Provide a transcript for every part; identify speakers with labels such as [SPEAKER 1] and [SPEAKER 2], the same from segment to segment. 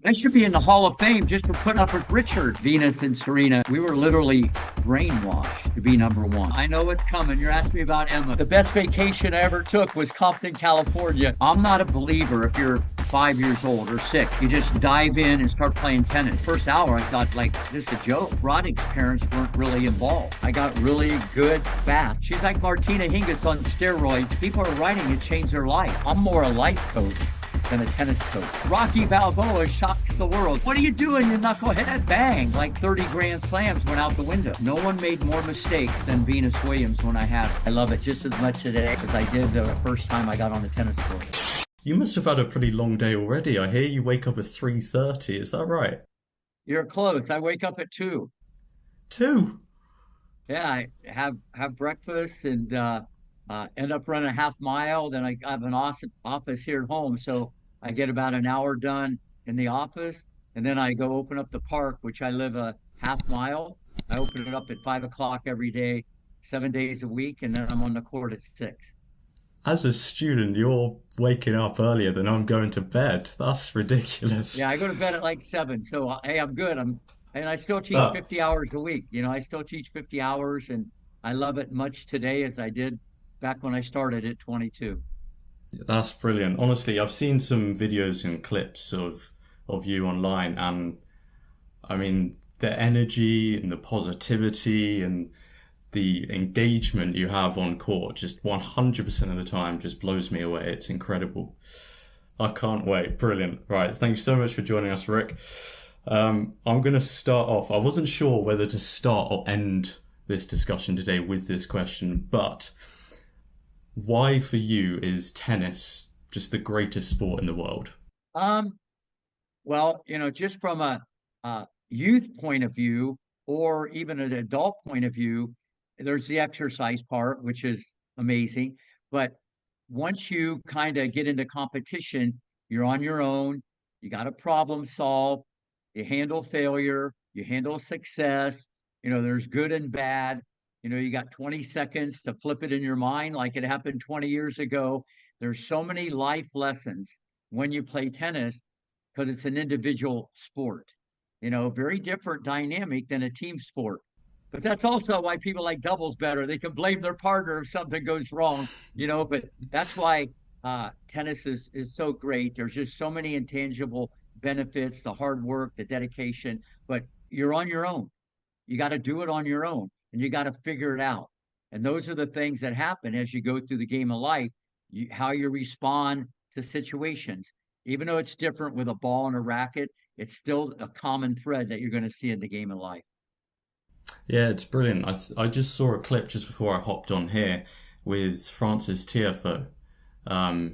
[SPEAKER 1] I should be in the Hall of Fame just for putting up with Richard, Venus, and Serena. We were literally brainwashed to be number one. I know it's coming. You're asking me about Emma. The best vacation I ever took was Compton, California. I'm not a believer if you're 5 years old or six. You just dive in and start playing tennis. First hour, I thought, like, this is a joke. Roddick's parents weren't really involved. I got really good fast. She's like Martina Hingis on steroids. People are writing it changed their life. I'm more a life coach than a tennis coach. Rocky Balboa shocks the world. What are you doing, you knucklehead? Bang! Like 30 grand slams went out the window. No one made more mistakes than Venus Williams when I had her. I love it just as much today as I did the first time I got on the tennis court.
[SPEAKER 2] You must have had a pretty long day already. I hear you wake up at 3:30. Is that right?
[SPEAKER 1] You're close. I wake up at 2.
[SPEAKER 2] 2?
[SPEAKER 1] Yeah, I have breakfast and end up running a half mile. Then I have an awesome office here at home, so I get about an hour done in the office, and then I go open up the park, which I live a half mile. I open it up at 5 o'clock every day, 7 days a week, and then I'm on the court at 6.
[SPEAKER 2] As a student, you're waking up earlier than I'm going to bed. That's ridiculous.
[SPEAKER 1] Yeah, I go to bed at like 7. So hey, I'm good. And I still teach
[SPEAKER 2] Uh,
[SPEAKER 1] 50 hours a week. I still teach 50 hours, and I love it much today as I did back when I started at 22.
[SPEAKER 2] that's brilliant. Honestly, I've seen some videos and clips of you online, and I mean the energy and the positivity and the engagement you have on court just 100% of the time just blows me away. It's incredible. I can't wait. Brilliant. Right. Thank you so much for joining us, Rick. I'm going to start off. I wasn't sure whether to start or end this discussion today with this question, but why for you is tennis just the greatest sport in the world?
[SPEAKER 1] Um, well, just from a youth point of view, or even an adult point of view, there's the exercise part, which is amazing. But once you kind of get into competition, you're on your own. You got to problem solve. You handle failure. You handle success. There's good and bad. You got 20 seconds to flip it in your mind like it happened 20 years ago. There's so many life lessons when you play tennis because it's an individual sport, very different dynamic than a team sport. But that's also why people like doubles better. They can blame their partner if something goes wrong, but that's why tennis is so great. There's just so many intangible benefits, the hard work, the dedication, but you're on your own. You got to do it on your own and you got to figure it out. And those are the things that happen as you go through the game of life, how you respond to situations. Even though it's different with a ball and a racket, it's still a common thread that you're going to see in the game of life.
[SPEAKER 2] Yeah, it's brilliant. I just saw a clip just before I hopped on here with Francis Tiafoe,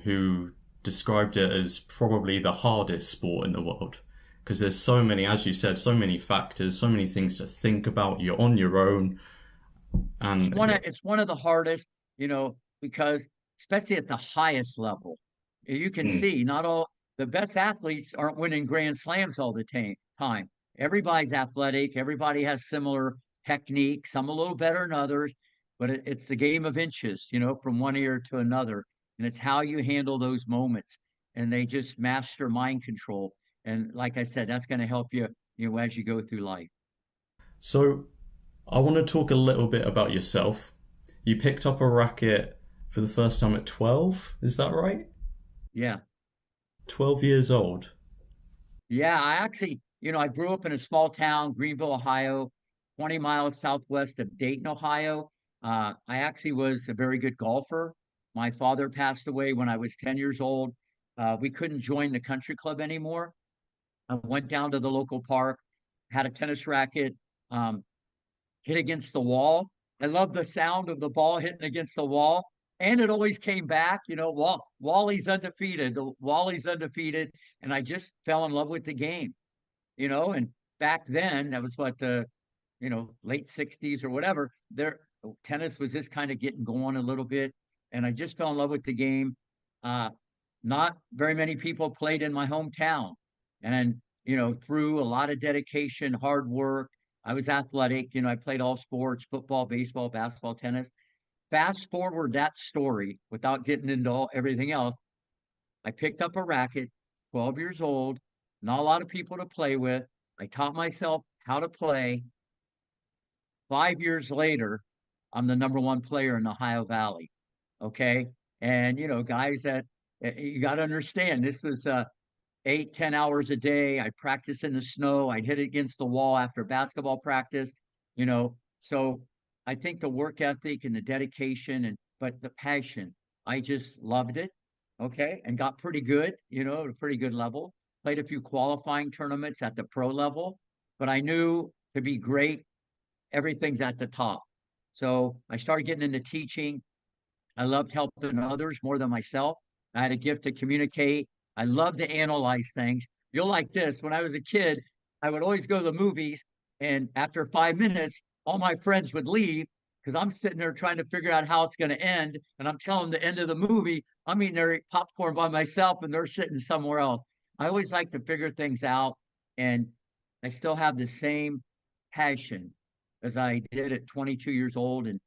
[SPEAKER 2] who described it as probably the hardest sport in the world because there's so many, as you said, so many factors, so many things to think about. You're on your own,
[SPEAKER 1] It's
[SPEAKER 2] and
[SPEAKER 1] one of it's one of the hardest, because especially at the highest level, you can
[SPEAKER 2] mm,
[SPEAKER 1] see not all the best athletes aren't winning grand slams all the time. Everybody's athletic, everybody has similar technique, some a little better than others, but it's the game of inches, from one ear to another. And it's how you handle those moments. And they just master mind control. And like I said, that's going to help you, as you go through life.
[SPEAKER 2] so I want to talk a little bit about yourself. You picked up a racket for the first time at 12, is that right?
[SPEAKER 1] Yeah.
[SPEAKER 2] 12 years old.
[SPEAKER 1] Yeah, I actually, I grew up in a small town, Greenville, Ohio, 20 miles southwest of Dayton, Ohio. I actually was a very good golfer. My father passed away when I was 10 years old. We couldn't join the country club anymore. I went down to the local park, had a tennis racket, um, hit against the wall. I love the sound of the ball hitting against the wall. And it always came back, Wally's undefeated, Wally's undefeated. And I just fell in love with the game, and back then that was what the, late 60s or whatever, there tennis was just kind of getting going a little bit. And I just fell in love with the game. Uh, Not very many people played in my hometown. And, through a lot of dedication, hard work, I was athletic. I played all sports, football, baseball, basketball, tennis. Fast forward that story without getting into everything else. I picked up a racket, 12 years old. not a lot of people to play with. I taught myself how to play. 5 years later, I'm the number one player in the Ohio Valley. Okay. And, guys that you got to understand, this was 8, 10 hours a day. I practice in the snow. I'd hit it against the wall after basketball practice, So I think the work ethic and the dedication but the passion, I just loved it. Okay. And got pretty good, at a pretty good level. Played a few qualifying tournaments at the pro level, but I knew to be great, everything's at the top. So I started getting into teaching. I loved helping others more than myself. I had a gift to communicate. I love to analyze things. You'll like this. When I was a kid, I would always go to the movies, and after 5 minutes, all my friends would leave because I'm sitting there trying to figure out how it's going to end. And I'm telling them the end of the movie. I'm eating their popcorn by myself, and they're sitting somewhere else. I always like to figure things out, and I still have the same passion as I did at 22 years old, and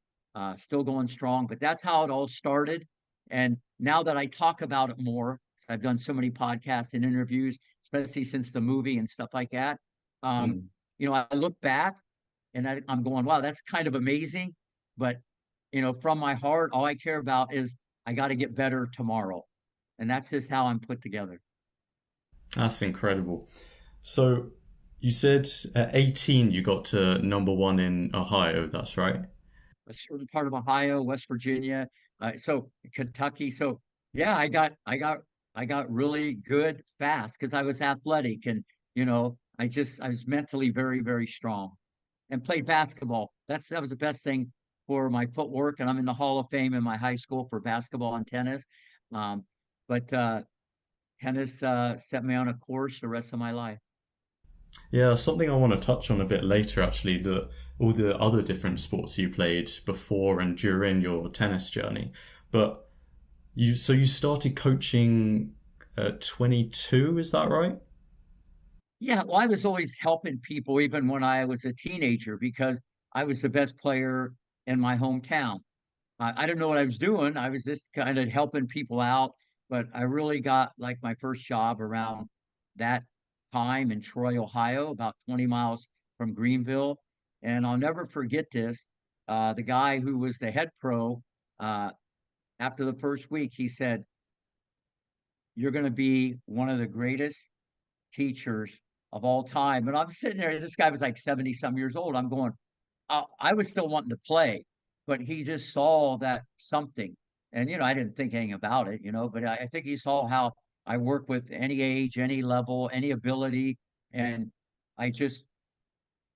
[SPEAKER 1] still going strong. But that's how it all started. And now that I talk about it more, I've done so many podcasts and interviews, especially since the movie and stuff like that. Um,
[SPEAKER 2] Mm.
[SPEAKER 1] I look back and I'm going, wow, that's kind of amazing. But, from my heart, all I care about is I got to get better tomorrow. And that's just how I'm put together.
[SPEAKER 2] That's incredible. So you said at 18 you got to number one in Ohio, that's right?
[SPEAKER 1] A certain part of Ohio, West Virginia, so Kentucky. So yeah, I got really good fast because I was athletic, and I was mentally very, very strong, and played basketball. That was the best thing for my footwork, and I'm in the Hall of Fame in my high school for basketball and tennis. Um, but tennis set me on a course the rest of my life.
[SPEAKER 2] Yeah, something I want to touch on a bit later actually, all the other different sports you played before and during your tennis journey. But you started coaching at 22, is that right?
[SPEAKER 1] Yeah, well, I was always helping people even when I was a teenager because I was the best player in my hometown. I didn't know what I was doing. I was just kind of helping people out, but I really got like my first job around that time in Troy, Ohio, about 20 miles from Greenville. And I'll never forget this. The guy who was the head pro, uh, after the first week, he said, "You're going to be one of the greatest teachers of all time." And I'm sitting there, this guy was like 70 some years old. I'm going, I was still wanting to play, but he just saw that something. And, I didn't think anything about it, but I think he saw how I work with any age, any level, any ability. And I just,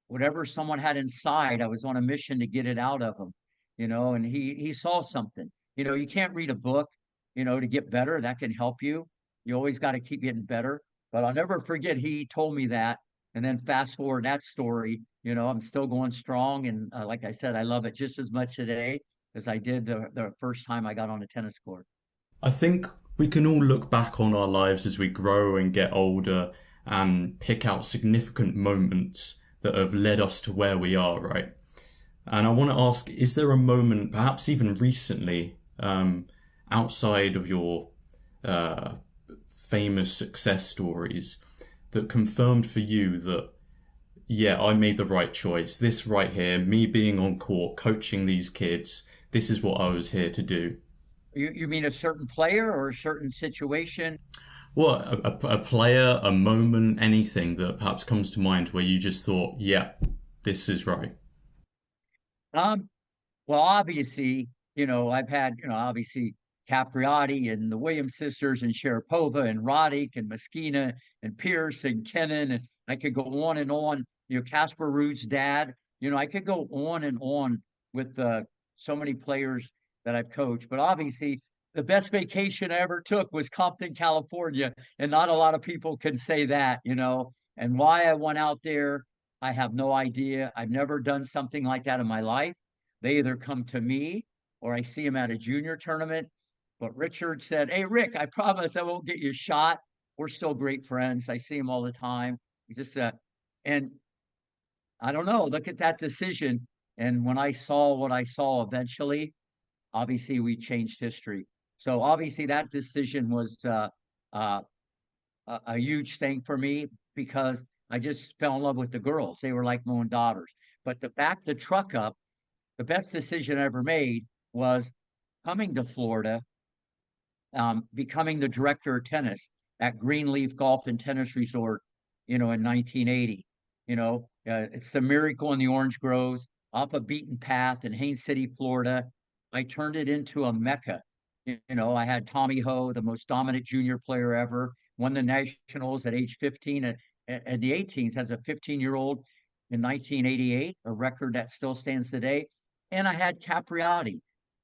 [SPEAKER 1] whatever someone had inside, I was on a mission to get it out of them, and he saw something. You can't read a book, to get better. That can help you. You always got to keep getting better. But I'll never forget he told me that. And then fast forward that story, I'm still going strong. And like I said, I love it just as much today as I did the first time I got on a tennis court.
[SPEAKER 2] I think we can all look back on our lives as we grow and get older and pick out significant moments that have led us to where we are, right? And I want to ask, is there a moment, perhaps even recently, outside of your uh, famous success stories, that confirmed for you that, yeah, I made the right choice? This right here, me being on court, coaching these kids, this is what I was here to do.
[SPEAKER 1] You mean a certain player or a certain situation?
[SPEAKER 2] What, a player, a moment, anything that perhaps comes to mind where you just thought, yeah, this is right?
[SPEAKER 1] Um, Well, obviously, I've had, obviously Capriati and the Williams sisters and Sharapova and Roddick and Moschina and Pierce and Kennan, and I could go on and on. Casper Ruud's dad. I could go on and on with so many players that I've coached. But obviously, the best vacation I ever took was Compton, California, and not a lot of people can say that. And why I went out there, I have no idea. I've never done something like that in my life. They either come to me or I see them at a junior tournament. But Richard said, "Hey, Rick, I promise I won't get you shot. We're still great friends. I see him all the time." He just, and I don't know, look at that decision. And when I saw what I saw eventually, obviously we changed history. So obviously that decision was uh, a huge thing for me because I just fell in love with the girls. They were like my own daughters. But to back the truck up, the best decision I ever made was coming to Florida, becoming the director of tennis at Greenleaf Golf and Tennis Resort, in 1980. It's the Miracle in the Orange Groves, off a beaten path in Haines City, Florida. I turned it into a mecca. I had Tommy Ho, the most dominant junior player ever, won the nationals at age 15 at the 18s as a 15-year-old in 1988, a record that still stands today. And I had Capriati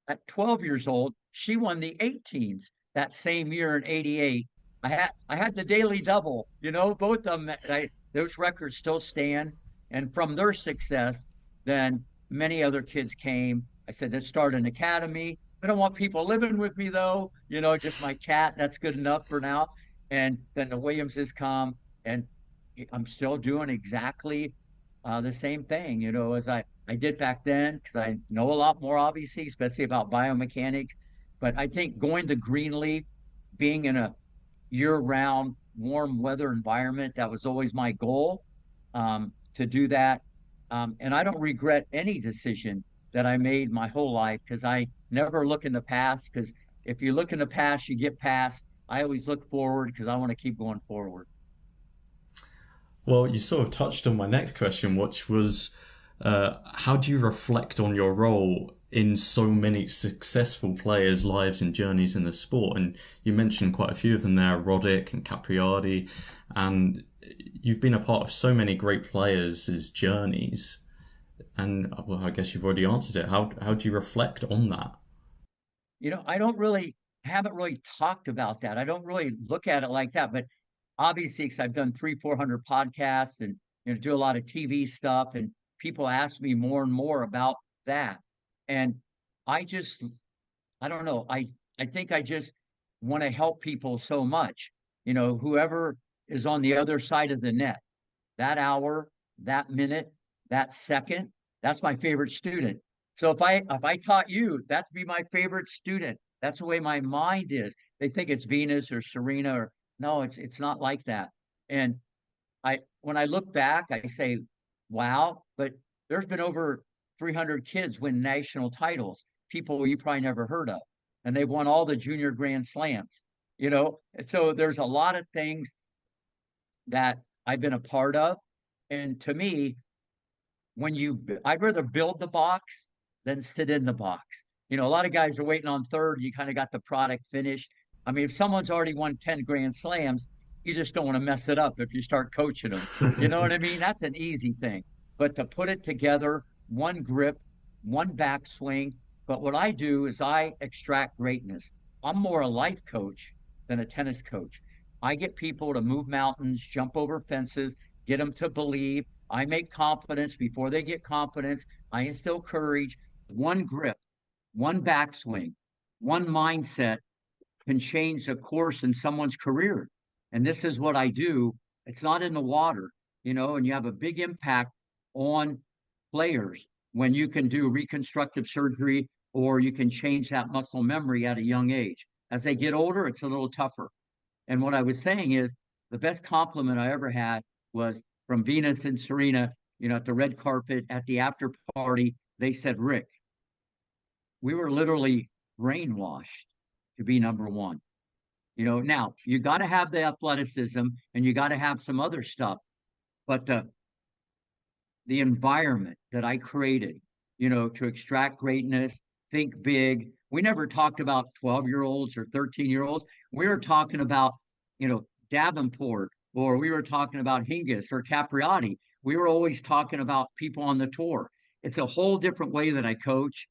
[SPEAKER 1] at 12 years old. She won the 18s that same year in 88. I had the daily double, both of them. Those records still stand. And from their success, then many other kids came. I said, let's start an academy. I don't want people living with me though, just my cat. That's good enough for now. And then the Williamses come, and I'm still doing exactly the same thing, as I did back then, because I know a lot more, obviously, especially about biomechanics. But I think going to Greenleaf, being in a year-round warm weather environment, that was always my goal, to do that. And I don't regret any decision that I made my whole life because I never look in the past. Because if you look in the past, you get past. I always look forward because I want to keep going forward.
[SPEAKER 2] Well, you sort of touched on my next question, which was how do you reflect on your role in so many successful players' lives and journeys in the sport? And you mentioned quite a few of them there, Roddick and Capriati, and you've been a part of so many great players' journeys. And well, I guess you've already answered it. How do you reflect on that?
[SPEAKER 1] Haven't really talked about that. I don't really look at it like that, but obviously, because I've done 400 podcasts and do a lot of TV stuff, and people ask me more and more about that. And I just, I don't know. I think I just want to help people so much. Whoever is on the other side of the net, that hour, that minute, that second, that's my favorite student. So if I taught you, that'd be my favorite student. That's the way my mind is. They think it's Venus or Serena or no, it's not like that. And when I look back, I say, wow, but there's been over 300 kids win national titles, people you probably never heard of, and they've won all the junior grand slams, And so there's a lot of things that I've been a part of. And to me, I'd rather build the box than sit in the box. A lot of guys are waiting on third. You kind of got the product finished. I mean, if someone's already won 10 grand slams, you just don't want to mess it up if you start coaching them. You know what I mean? That's an easy thing. But to put it together, one grip, one backswing. But what I do is I extract greatness. I'm more a life coach than a tennis coach. I get people to move mountains, jump over fences, get them to believe. I make confidence before they get confidence. I instill courage. One grip, one backswing, one mindset can change the course in someone's career. And this is what I do. It's not in the water, and you have a big impact on players when you can do reconstructive surgery or you can change that muscle memory at a young age. As they get older, it's a little tougher. And what I was saying is the best compliment I ever had was from Venus and Serena, at the red carpet at the after party. They said, Rick, we were literally brainwashed to be number one. Now you got to have the athleticism and you got to have some other stuff, but the environment that I created, to extract greatness, think big. We never talked about 12-year-olds or 13-year-olds. We were talking about, Davenport, or we were talking about Hingis or Capriati. We were always talking about people on the tour. It's a whole different way that I coach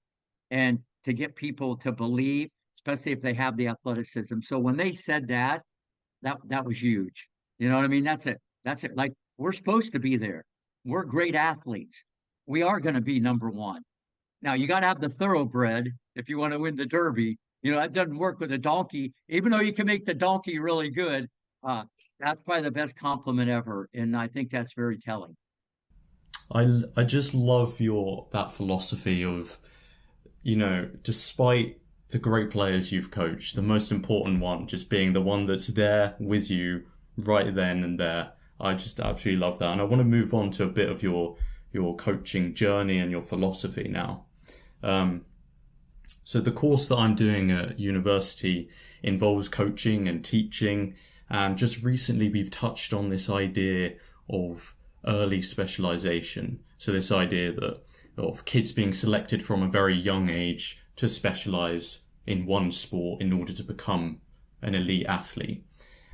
[SPEAKER 1] and to get people to believe, especially if they have the athleticism. So when they said that was huge. You know what I mean? That's it. That's it. Like we're supposed to be there. We're great athletes. We are going to be number one. Now you got to have the thoroughbred if you want to win the Derby. That doesn't work with a donkey, even though you can make the donkey really good. That's probably the best compliment ever, and I think that's very telling.
[SPEAKER 2] I just love that philosophy of, despite the great players you've coached, the most important one just being the one that's there with you right then and there. I just absolutely love that. And I want to move on to a bit of your coaching journey and your philosophy now. So the course that I'm doing at university involves coaching and teaching. And just recently we've touched on this idea of early specialization. So this idea that of kids being selected from a very young age to specialize in one sport in order to become an elite athlete.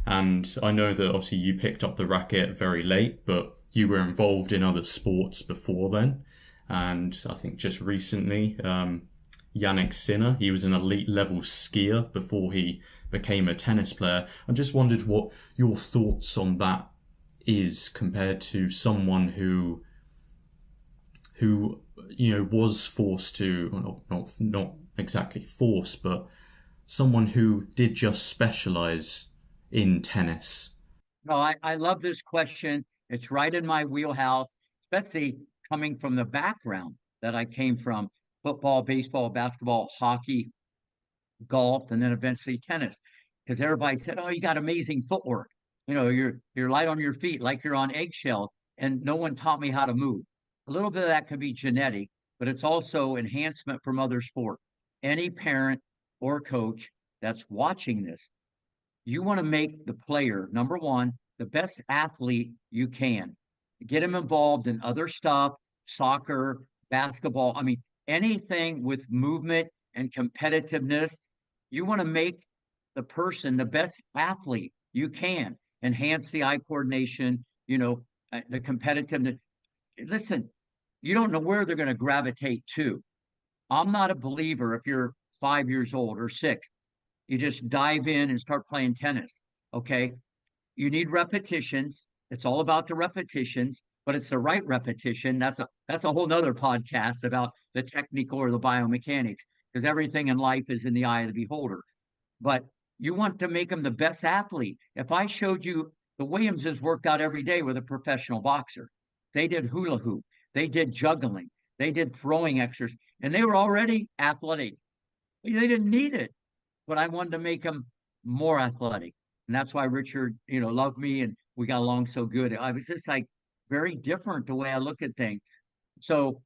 [SPEAKER 2] And I know that obviously you picked up the racket very late, but you were involved in other sports before then. And I think just recently, Yannick Sinner, he was an elite level skier before he became a tennis player. I just wondered what your thoughts on that is compared to someone who was forced to, not exactly forced, but someone who did just specialize in tennis.
[SPEAKER 1] No, I love this question. It's right in my wheelhouse, especially coming from the background that I came from: football, baseball, basketball, hockey, golf, and then eventually tennis. Because everybody said, "Oh, you got amazing footwork. You're light on your feet, like you're on eggshells." And no one taught me how to move. A little bit of that could be genetic, but it's also enhancement from other sport. Any parent or coach that's watching this, you want to make the player, number one, the best athlete you can. Get him involved in other stuff, soccer, basketball. I mean, anything with movement and competitiveness. You want to make the person the best athlete you can. Enhance the eye coordination, the competitiveness. Listen, you don't know where they're going to gravitate to. I'm not a believer if you're 5 years old or six, you just dive in and start playing tennis. Okay. You need repetitions. It's all about the repetitions, but it's the right repetition. That's a whole nother podcast about the technical or the biomechanics, because everything in life is in the eye of the beholder. But you want to make them the best athlete. If I showed you the Williamses worked out every day with a professional boxer, they did hula hoop, they did juggling, they did throwing exercises, and they were already athletic. They didn't need it, but I wanted to make them more athletic. And that's why Richard, loved me and we got along so good. I was just like very different the way I look at things. So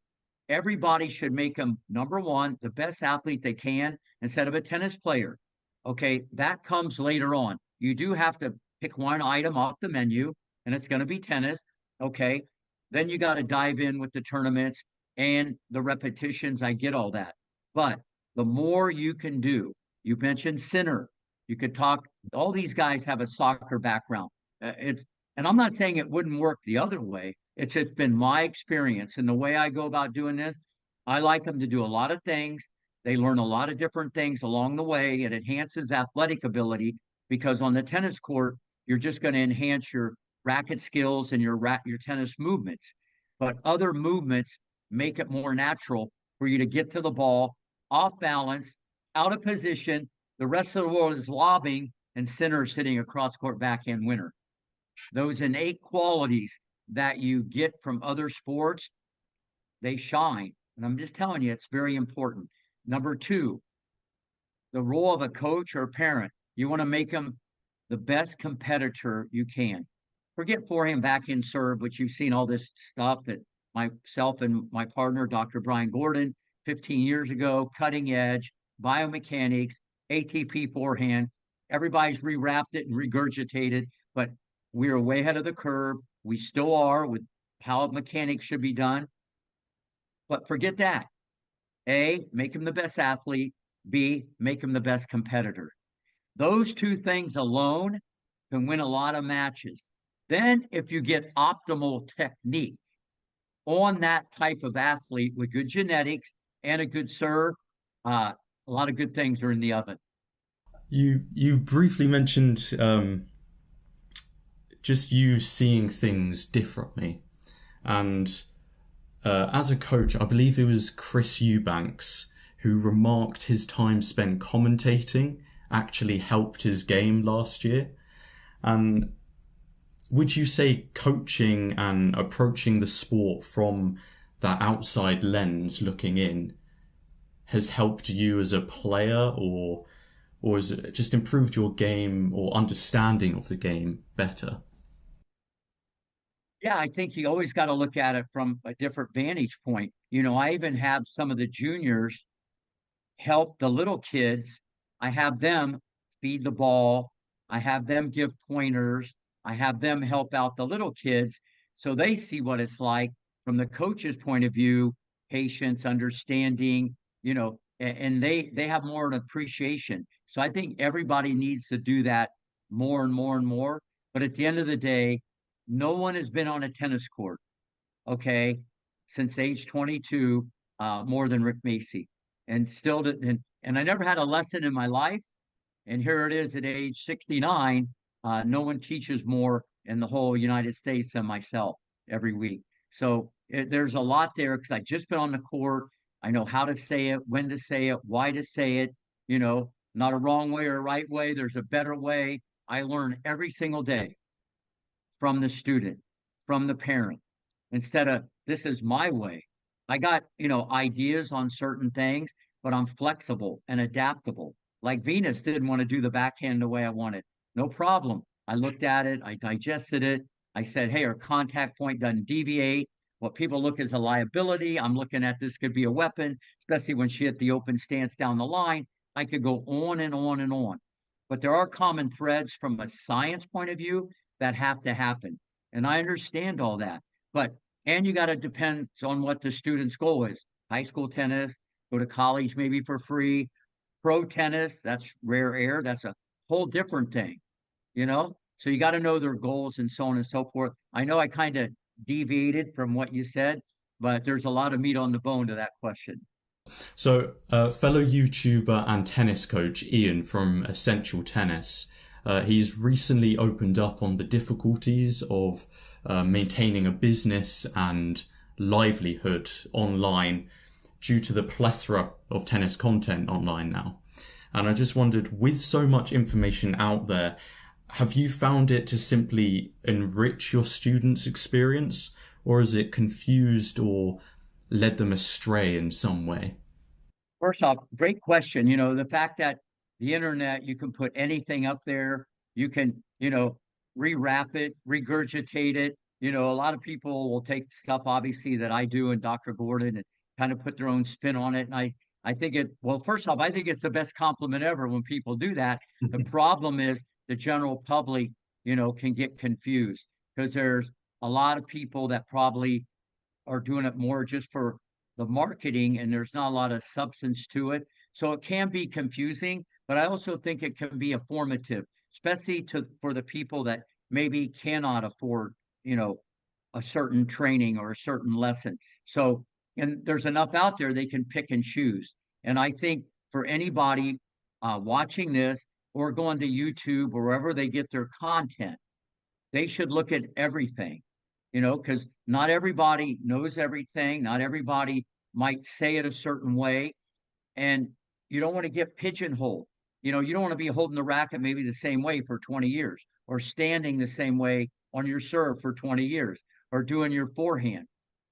[SPEAKER 1] everybody should make them, number one, the best athlete they can instead of a tennis player. Okay, that comes later on. You do have to pick one item off the menu, and it's going to be tennis. Okay, then you got to dive in with the tournaments and the repetitions. I get all that. But the more you can do, you mentioned Sinner. You could talk, all these guys have a soccer background. And I'm not saying it wouldn't work the other way. It's just been my experience. And the way I go about doing this, I like them to do a lot of things. They learn a lot of different things along the way. It enhances athletic ability, because on the tennis court, you're just going to enhance your racket skills and your tennis movements. But other movements make it more natural for you to get to the ball off balance, out of position. The rest of the world is lobbing, and Sinner's hitting a cross court backhand winner. Those innate qualities that you get from other sports, they shine. And I'm just telling you, it's very important. Number two, the role of a coach or parent, you want to make them the best competitor you can. Forget forehand, backhand, serve, which you've seen all this stuff that myself and my partner, Dr. Brian Gordon, 15 years ago, cutting edge, biomechanics, ATP forehand. Everybody's rewrapped it and regurgitated, but we're way ahead of the curve. We still are with how mechanics should be done. But forget that. A, make him the best athlete. B, make him the best competitor. Those two things alone can win a lot of matches. Then, if you get optimal technique on that type of athlete with good genetics and a good serve, a lot of good things are in the oven.
[SPEAKER 2] You briefly mentioned just you seeing things differently, and as a coach, I believe it was Chris Eubanks who remarked his time spent commentating actually helped his game last year. And would you say coaching and approaching the sport from that outside lens looking in has helped you as a player, or or has it just improved your game or understanding of the game better?
[SPEAKER 1] Yeah, I think you always got to look at it from a different vantage point. I even have some of the juniors help the little kids. I have them feed the ball. I have them give pointers. I have them help out the little kids so they see what it's like from the coach's point of view, patience, understanding, and they have more an appreciation. So I think everybody needs to do that more and more and more. But at the end of the day, no one has been on a tennis court, okay, since age 22, more than Rick Macy. And still, and I never had a lesson in my life. And here it is at age 69. No one teaches more in the whole United States than myself every week. So there's a lot there because I just been on the court. I know how to say it, when to say it, why to say it, not a wrong way or a right way. There's a better way. I learn every single day from the student, from the parent, instead of this is my way. I got, ideas on certain things, but I'm flexible and adaptable. Like Venus didn't want to do the backhand the way I wanted. No problem. I looked at it, I digested it. I said, hey, our contact point doesn't deviate. What people look as a liability, I'm looking at this could be a weapon, especially when she hit the open stance down the line. I could go on and on and on. But there are common threads from a science point of view that have to happen. And I understand all that. But and you got to depend on what the student's goal is. High school tennis, go to college maybe for free. Pro tennis, that's rare air. That's a whole different thing, you know? So you got to know their goals and so on and so forth. I know I kind of deviated from what you said, but there's a lot of meat on the bone to that question.
[SPEAKER 2] So, fellow YouTuber and tennis coach Ian from Essential Tennis, he's recently opened up on the difficulties of maintaining a business and livelihood online due to the plethora of tennis content online now. And I just wondered, with so much information out there, have you found it to simply enrich your students' experience, or has it confused or led them astray in some way?
[SPEAKER 1] First off, great question. The fact that the internet, you can put anything up there, you can, rewrap it, regurgitate it. A lot of people will take stuff, obviously, that I do and Dr. Gordon and kind of put their own spin on it. And I think well, first off, I think it's the best compliment ever when people do that. The problem is the general public, can get confused because there's a lot of people that probably are doing it more just for the marketing and there's not a lot of substance to it. So it can be confusing, but I also think it can be informative, especially for the people that maybe cannot afford, you know, a certain training or a certain lesson. So, and there's enough out there they can pick and choose. And I think for anybody watching this or going to YouTube or wherever they get their content, they should look at everything, because not everybody knows everything. Not everybody might say it a certain way. And you don't want to get pigeonholed. You don't want to be holding the racket maybe the same way for 20 years or standing the same way on your serve for 20 years or doing your forehand.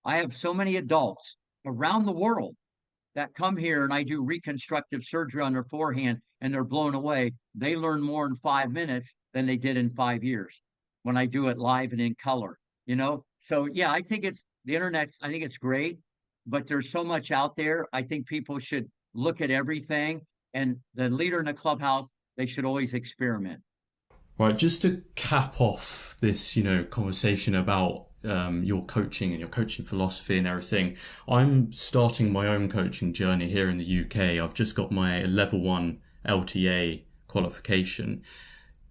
[SPEAKER 1] I have so many adults around the world that come here and I do reconstructive surgery on their forehand and they're blown away. They learn more in 5 minutes than they did in 5 years when I do it live and in color. So yeah, I think I think it's great, but there's so much out there. I think people should look at everything and the leader in the clubhouse, they should always experiment.
[SPEAKER 2] Right, just to cap off this, conversation about your coaching and your coaching philosophy and everything, I'm starting my own coaching journey here in the UK. I've just got my level 1 LTA qualification.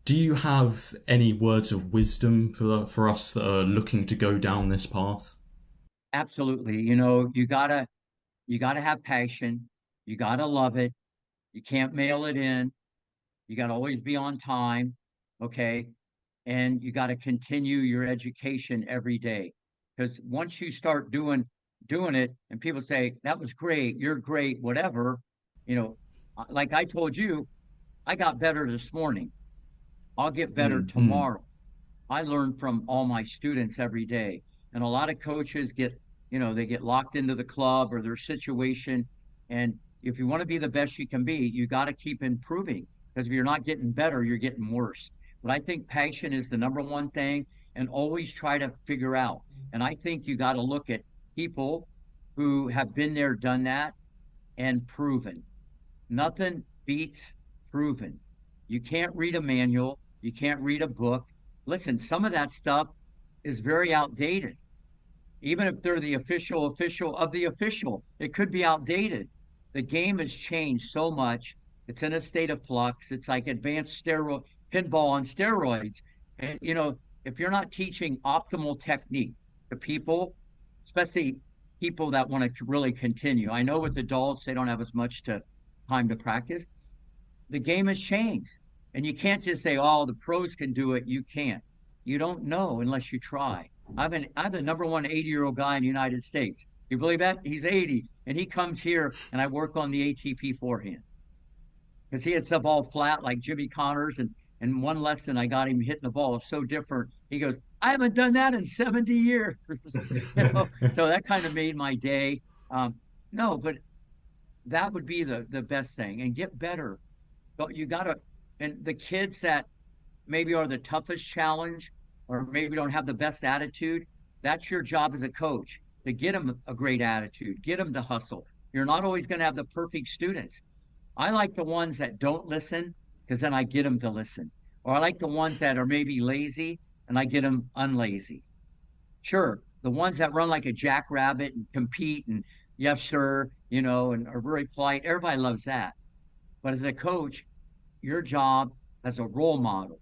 [SPEAKER 2] Do you have any words of wisdom for us that are looking to go down this path?
[SPEAKER 1] Absolutely. You gotta have passion. You gotta love it. You can't mail it in. You gotta always be on time. Okay. And you gotta continue your education every day. Because once you start doing it and people say, that was great, you're great, whatever, you know, like I told you, I got better this morning. I'll get better
[SPEAKER 2] Mm-hmm.
[SPEAKER 1] tomorrow. I learn from all my students every day. And a lot of coaches they get locked into the club or their situation. And if you want to be the best you can be, you got to keep improving. Because if you're not getting better, you're getting worse. But I think passion is the number one thing, and always try to figure out. And I think you got to look at people who have been there, done that, and proven. Nothing beats proven. You can't read a manual, you can't read a book. Listen, some of that stuff is very outdated. Even if they're the official of the official, it could be outdated. The game has changed so much. It's in a state of flux. It's like advanced steroid pinball on steroids. And if you're not teaching optimal technique to people, especially people that want to really continue. I know with adults they don't have as much time to practice. The game has changed. And you can't just say, oh, the pros can do it. You can't. You don't know unless you try. I'm the number one 80-year-old guy in the United States. You believe that? He's 80, and he comes here, and I work on the ATP forehand because he had stuff all flat like Jimmy Connors, and one lesson I got him hitting the ball so different. He goes, I haven't done that in 70 years. So that kind of made my day. No, but that would be the best thing, and get better. But you got to, and the kids that maybe are the toughest challenge or maybe don't have the best attitude, that's your job as a coach to get them a great attitude, get them to hustle. You're not always going to have the perfect students. I like the ones that don't listen because then I get them to listen. Or I like the ones that are maybe lazy and I get them unlazy. Sure, the ones that run like a jackrabbit and compete and yes, sir, and are very polite, everybody loves that. But as a coach, your job as a role model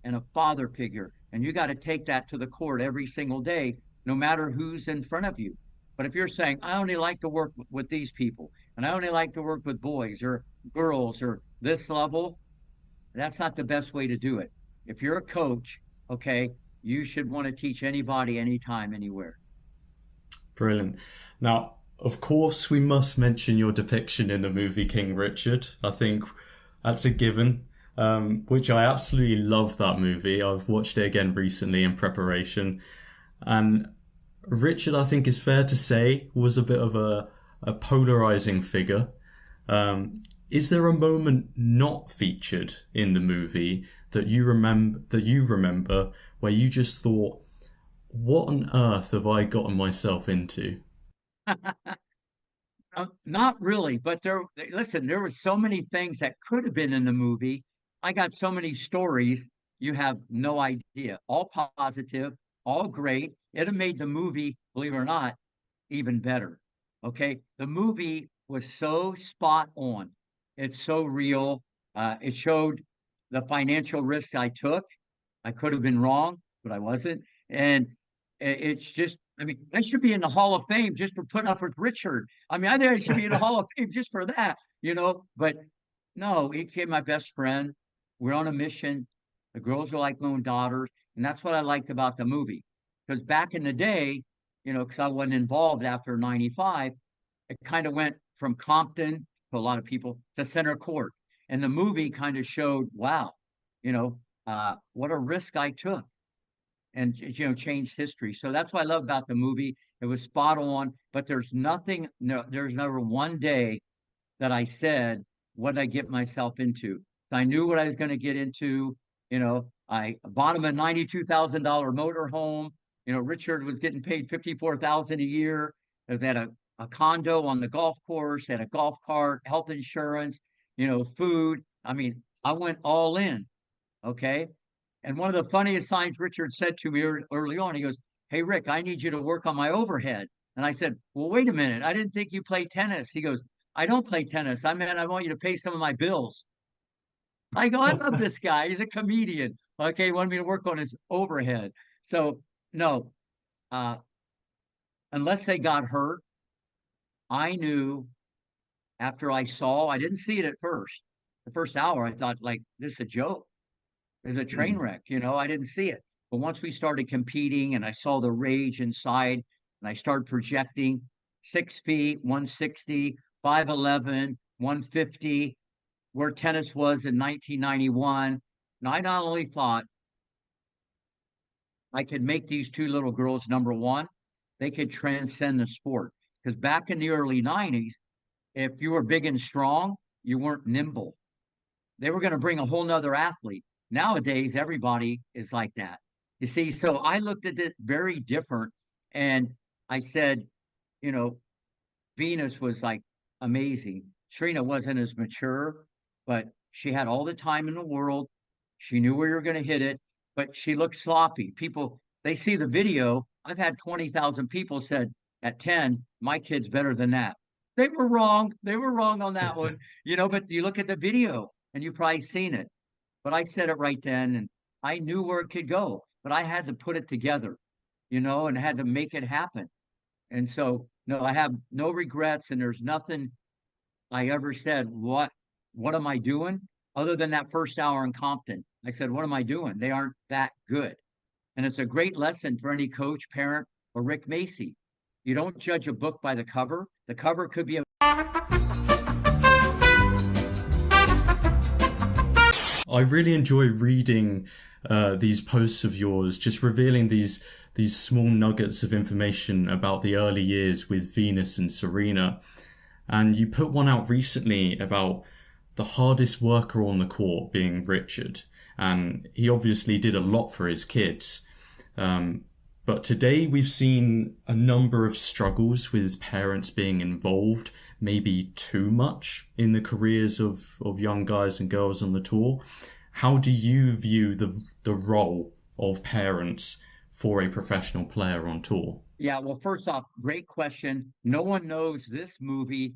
[SPEAKER 1] and a father figure, and you got to take that to the court every single day, no matter who's in front of you. But if you're saying, I only like to work with these people, and I only like to work with boys or girls or this level, that's not the best way to do it. If you're a coach, okay, you should want to teach anybody, anytime, anywhere.
[SPEAKER 2] Brilliant. Now, of course, we must mention your depiction in the movie King Richard. I think that's a given, which I absolutely love that movie. I've watched it again recently in preparation. And Richard, I think is fair to say, was a bit of a polarizing figure. Is there a moment not featured in the movie that you remember where you just thought, what on earth have I gotten myself into?
[SPEAKER 1] Not really, but listen, there were so many things that could have been in the movie. I got so many stories, you have no idea. All positive, all great. It have made the movie, believe it or not, even better. Okay. The movie was so spot on. It's so real. It showed the financial risks I took. I could have been wrong, but I wasn't. And it's just, I mean, I should be in the Hall of Fame just for putting up with Richard. I mean, I think I should be in the Hall of Fame just for that. But no, he became my best friend. We're on a mission. The girls are like my own daughters. And that's what I liked about the movie. Because back in the day, because I wasn't involved after 95, it kind of went from Compton to a lot of people to center court. And the movie kind of showed, wow, what a risk I took and changed history. So that's what I love about the movie. It was spot on, but there's nothing, no, there's never one day that I said, what did I get myself into? So I knew what I was going to get into. I bought him a $92,000 motorhome. Richard was getting paid $54,000 a year. They had a condo on the golf course, had a golf cart, health insurance, food. I mean, I went all in. Okay. And one of the funniest signs Richard said to me early on, he goes, hey, Rick, I need you to work on my overhead. And I said, well, wait a minute. I didn't think you played tennis. He goes, I don't play tennis. I mean, I want you to pay some of my bills. I go, I love this guy. He's a comedian. Okay. He wanted me to work on his overhead. So no, unless they got hurt, I knew after I didn't see it at first. The first hour, I thought like, this is a joke. It's a train wreck, I didn't see it. But once we started competing and I saw the rage inside and I started projecting 6 feet, 160, 5'11, 150, where tennis was in 1991. And I not only thought I could make these two little girls, number one, they could transcend the sport. Because back in the early 90s, if you were big and strong, you weren't nimble. they were going to bring a whole nother athlete. Nowadays, everybody is like that. You see, so I looked at it very different, and I said, you know, Venus was like amazing. Serena wasn't as mature, but she had all the time in the world. She knew where you were going to hit it, but she looked sloppy. People, they see the video. I've had 20,000 people said at 10, my kid's better than that. They were wrong. They were wrong on that one, but you look at the video and you've probably seen it. But I said it right then and I knew where it could go, but I had to put it together, and had to make it happen. And so, no, I have no regrets, and there's nothing I ever said, what am I doing? Other than that first hour in Compton. I said, what am I doing? They aren't that good. And it's a great lesson for any coach, parent, or Rick Macy. You don't judge a book by the cover. The cover could be a
[SPEAKER 2] I really enjoy reading these posts of yours, just revealing these small nuggets of information about the early years with Venus and Serena. And you put one out recently about the hardest worker on the court being Richard. And he obviously did a lot for his kids. But today we've seen a number of struggles with his parents being involved, maybe too much in the careers of young guys and girls on the tour. How do you view the role of parents for a professional player on tour?
[SPEAKER 1] Yeah, well, first off, great question. No one knows this movie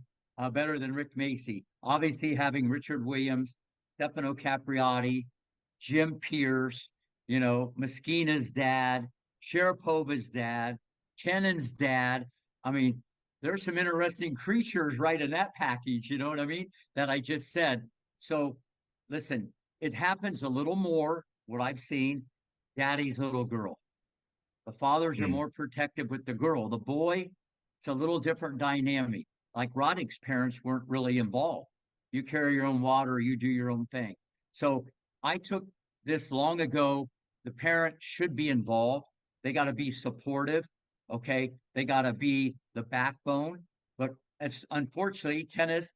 [SPEAKER 1] better than Rick Macy. Obviously, having Richard Williams, Stefano Capriati, Jim Pierce, Moschina's dad, Sharapova's dad, Kennan's dad. I mean, there's some interesting creatures right in that package, you know what I mean? That I just said. So listen, it happens a little more, what I've seen, daddy's little girl. The fathers are
[SPEAKER 2] Mm.
[SPEAKER 1] more protective with the girl. The boy, it's a little different dynamic. Like Roddick's parents weren't really involved. You carry your own water, you do your own thing. So I took this long ago. The parent should be involved. They got to be supportive. Okay. They got to be the backbone. But as unfortunately, tennis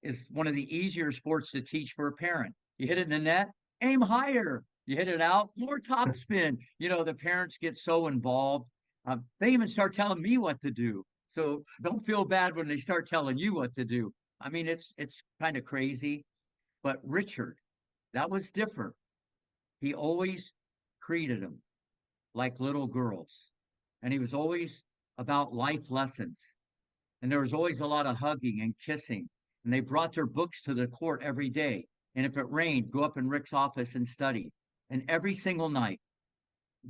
[SPEAKER 1] is one of the easier sports to teach for a parent. You hit it in the net, aim higher. You hit it out, more topspin. The parents get so involved. They even start telling me what to do. So don't feel bad when they start telling you what to do. I mean, it's kind of crazy. But Richard, that was different. He always treated them like little girls. And he was always about life lessons. And there was always a lot of hugging and kissing. And they brought their books to the court every day. And if it rained, go up in Rick's office and study. And every single night,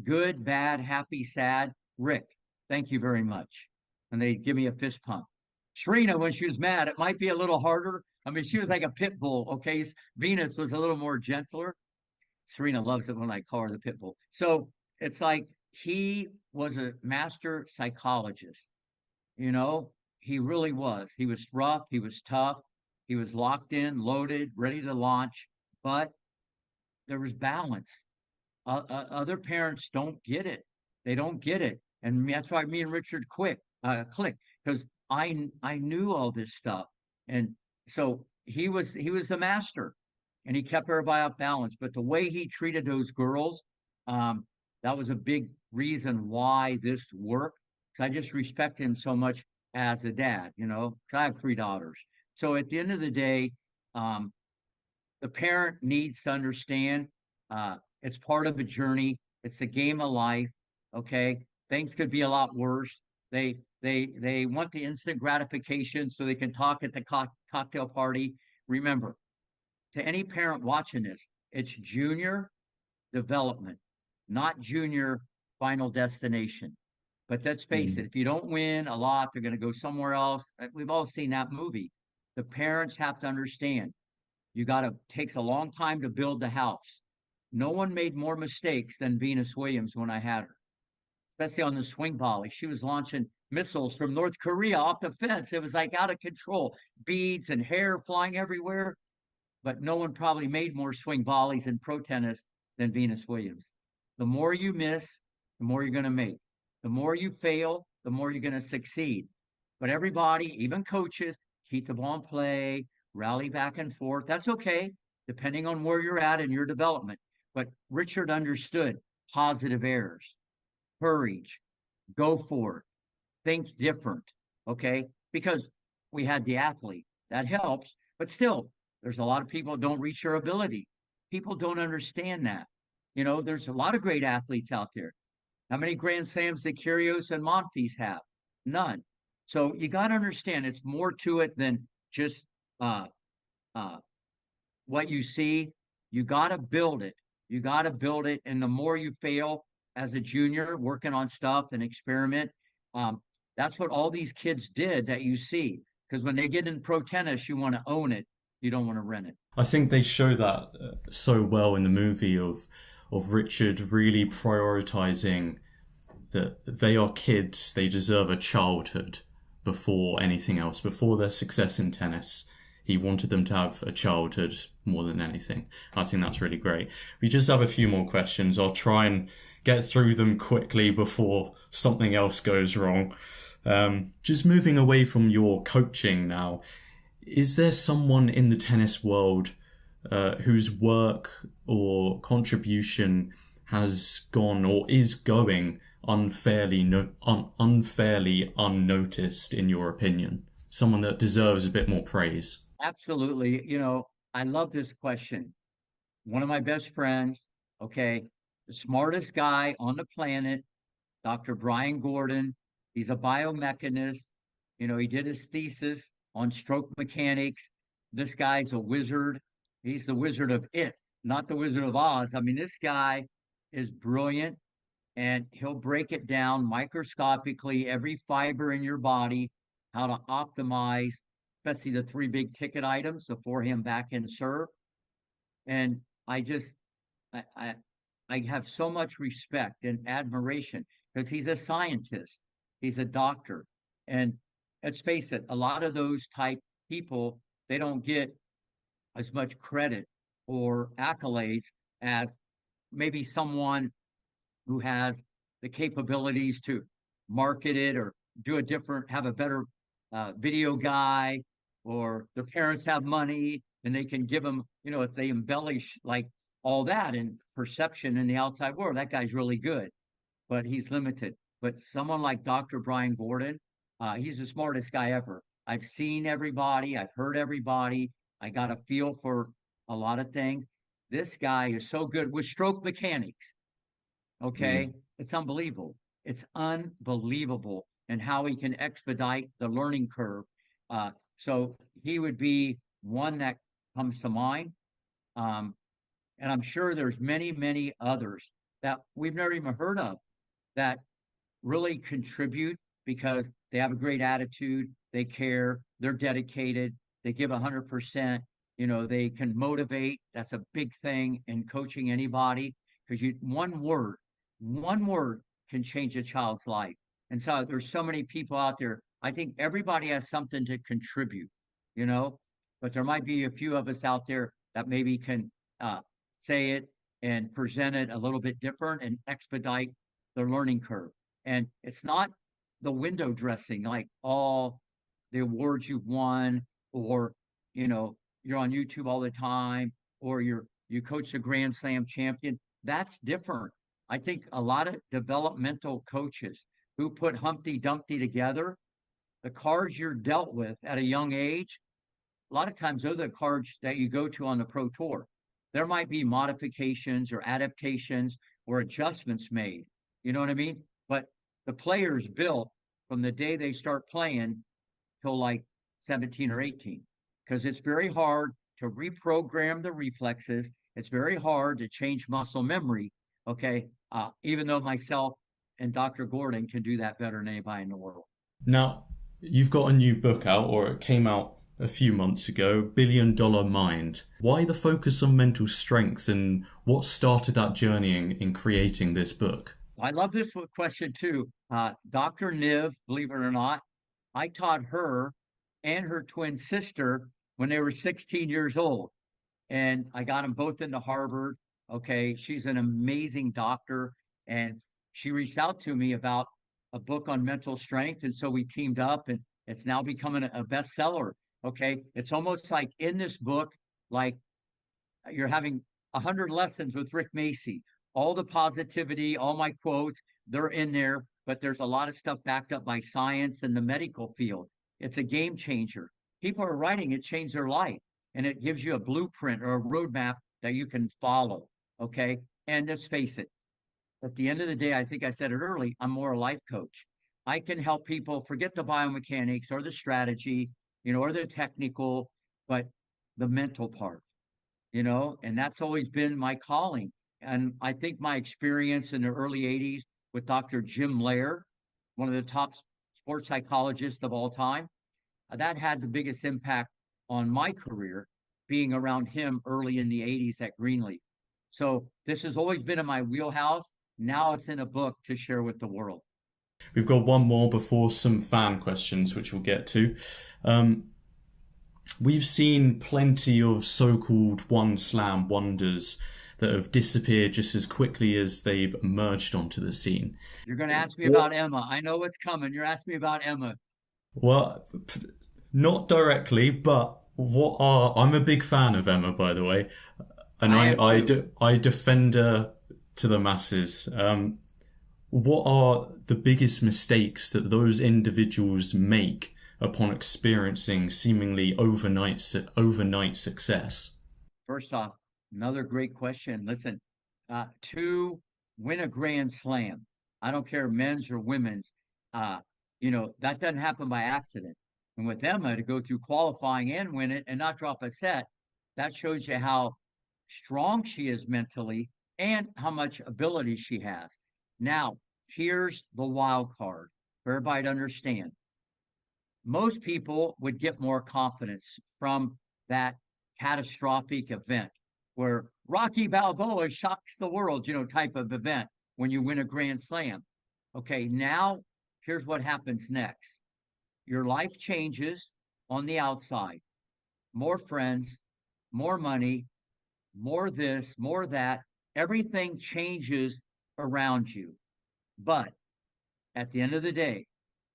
[SPEAKER 1] good, bad, happy, sad, Rick, thank you very much. And they give me a fist pump. Serena, when she was mad, it might be a little harder. I mean, she was like a pit bull. Okay. Venus was a little more gentler. Serena loves it when I call her the pit bull. So it's like he was a master psychologist. You know, he really was. He was rough. He was tough. He was locked in, loaded, ready to launch, but there was balance. Other parents don't get it. They don't get it, and that's why me and Richard click because I knew all this stuff, and so he was the master, and he kept everybody off balance. But the way he treated those girls, um, that was a big reason why this worked. Because I just respect him so much as a dad, because I have three daughters. So at the end of the day, um, the parent needs to understand it's part of a journey. It's a game of life. Okay, things could be a lot worse. They want the instant gratification so they can talk at the cocktail party. Remember, to any parent watching this, it's junior development, not junior final destination. But let's face it,
[SPEAKER 2] Mm.
[SPEAKER 1] if you don't win a lot, they're going to go somewhere else. We've all seen that movie. The parents have to understand you got to takes a long time to build the house. No one made more mistakes than Venus Williams when I had her, especially on the swing volley. She was launching missiles from North Korea off the fence. It was like out of control, beads and hair flying everywhere. But no one probably made more swing volleys in pro tennis than Venus Williams. The more you miss, the more you're going to make. The more you fail, the more you're going to succeed. But everybody, even coaches, keep the ball in play, rally back and forth. That's okay. depending on where you're at in your development. But Richard understood positive errors, courage, go for it, think different. Okay. Because we had the athlete that helps, but still, there's a lot of people that don't reach their ability. People don't understand that. There's a lot of great athletes out there. How many Grand Slams did Kyrgios and Monfils have? None. So you got to understand it's more to it than just uh, uh, what you see. You got to build it. You got to build it. And the more you fail as a junior, working on stuff and experiment, that's what all these kids did that you see. Because when they get in pro tennis, you want to own it. You don't want to rent it.
[SPEAKER 2] I think they show that so well in the movie of Richard really prioritizing that they are kids, they deserve a childhood before anything else, before their success in tennis. He wanted them to have a childhood more than anything. I think that's really great. We just have a few more questions. I'll try and get through them quickly before something else goes wrong. Just moving away from your coaching now, is there someone in the tennis world whose work or contribution has gone or is going unfairly unnoticed, in your opinion? Someone that deserves a bit more praise?
[SPEAKER 1] Absolutely. I love this question. One of my best friends, okay, the smartest guy on the planet, Dr. Brian Gordon. He's a biomechanist. He did his thesis on stroke mechanics. This guy's a wizard. He's the Wizard of It, not the Wizard of Oz. I mean, this guy is brilliant and he'll break it down microscopically, every fiber in your body, how to optimize, especially the three big ticket items, the forehand, backhand, serve. And I, I have so much respect and admiration because he's a scientist, he's a doctor. And let's face it, a lot of those type people, they don't get as much credit or accolades as maybe someone who has the capabilities to market it or do a different, have a better video guy, or their parents have money and they can give them, if they embellish like all that in perception in the outside world, that guy's really good, but he's limited. But someone like Dr. Brian Gordon, he's the smartest guy ever. I've seen everybody, I've heard everybody, I got a feel for a lot of things. This guy is so good with stroke mechanics. Okay.
[SPEAKER 2] Mm.
[SPEAKER 1] It's unbelievable. It's unbelievable and how he can expedite the learning curve. So he would be one that comes to mind. Um, and I'm sure there's many, many others that we've never even heard of that really contribute because they have a great attitude, they care, they're dedicated, they give 100%. They can motivate. That's a big thing in coaching anybody because one word can change a child's life. And so there's so many people out there. I think everybody has something to contribute, you know, but there might be a few of us out there that maybe can say it and present it a little bit different and expedite the learning curve. And it's not the window dressing like all the awards you've won, or you're on YouTube all the time, or you coach a Grand Slam champion. That's different. I think a lot of developmental coaches who put Humpty Dumpty together, the cards you're dealt with at a young age, a lot of times those are the cards that you go to on the pro tour. There might be modifications or adaptations or adjustments made. You know what I mean? But the player's built from the day they start playing till like 17 or 18, because it's very hard to reprogram the reflexes. It's very hard to change muscle memory. Okay. Even though myself and Dr. Gordon can do that better than anybody in the world.
[SPEAKER 2] Now, you've got a new book out, or it came out a few months ago, Billion Dollar Mind. Why the focus on mental strength, and what started that journey in creating this book?
[SPEAKER 1] I love this question too. Dr. Niv, believe it or not, I taught her and her twin sister when they were 16 years old. And I got them both into Harvard. Okay. She's an amazing doctor. And she reached out to me about a book on mental strength. And so we teamed up, and it's now becoming a bestseller. Okay. It's almost like in this book, like you're having 100 lessons with Rick Macy. All the positivity, all my quotes, they're in there, but there's a lot of stuff backed up by science and the medical field. It's a game changer. People are writing it changed their life, and it gives you a blueprint or a roadmap that you can follow. Okay. And let's face it, at the end of the day, I think I said it early, I'm more a life coach. I can help people forget the biomechanics or the strategy, or the technical, but the mental part, and that's always been my calling. And I think my experience in the early 80s with Dr. Jim Lair, one of the top sports psychologists of all time, that had the biggest impact on my career, being around him early in the 80s at Greenleaf. So this has always been in my wheelhouse. Now it's in a book to share with the world.
[SPEAKER 2] We've got one more before some fan questions, which we'll get to. We've seen plenty of so-called one slam wonders that have disappeared just as quickly as they've emerged onto the scene.
[SPEAKER 1] You're going to ask me about Emma. I know what's coming. You're asking me about Emma.
[SPEAKER 2] Well, not directly, but I'm a big fan of Emma, by the way, and I defend her to the masses. What are the biggest mistakes that those individuals make upon experiencing seemingly overnight success?
[SPEAKER 1] First off, another great question. Listen, to win a Grand Slam, I don't care men's or women's, that doesn't happen by accident. And with Emma to go through qualifying and win it and not drop a set, that shows you how strong she is mentally and how much ability she has. Now, here's the wild card for everybody to understand. Most people would get more confidence from that catastrophic event where Rocky Balboa shocks the world, type of event when you win a Grand Slam. Okay, now here's what happens next. Your life changes on the outside. More friends, more money, more this, more that. Everything changes around you. But at the end of the day,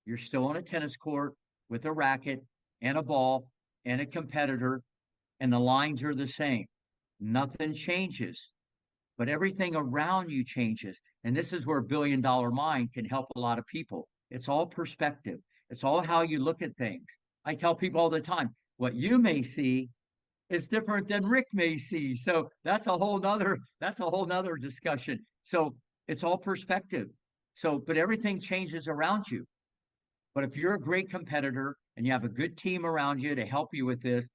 [SPEAKER 1] you're still on a tennis court with a racket and a ball and a competitor, and the lines are the same. Nothing changes, but everything around you changes. And this is where $1 billion Mind can help a lot of people. It's all perspective. It's all how you look at things. I tell people all the time, what you may see is different than Rick may see. So that's a whole nother discussion. So it's all perspective. So, but everything changes around you. But if you're a great competitor and you have a good team around you to help you with this,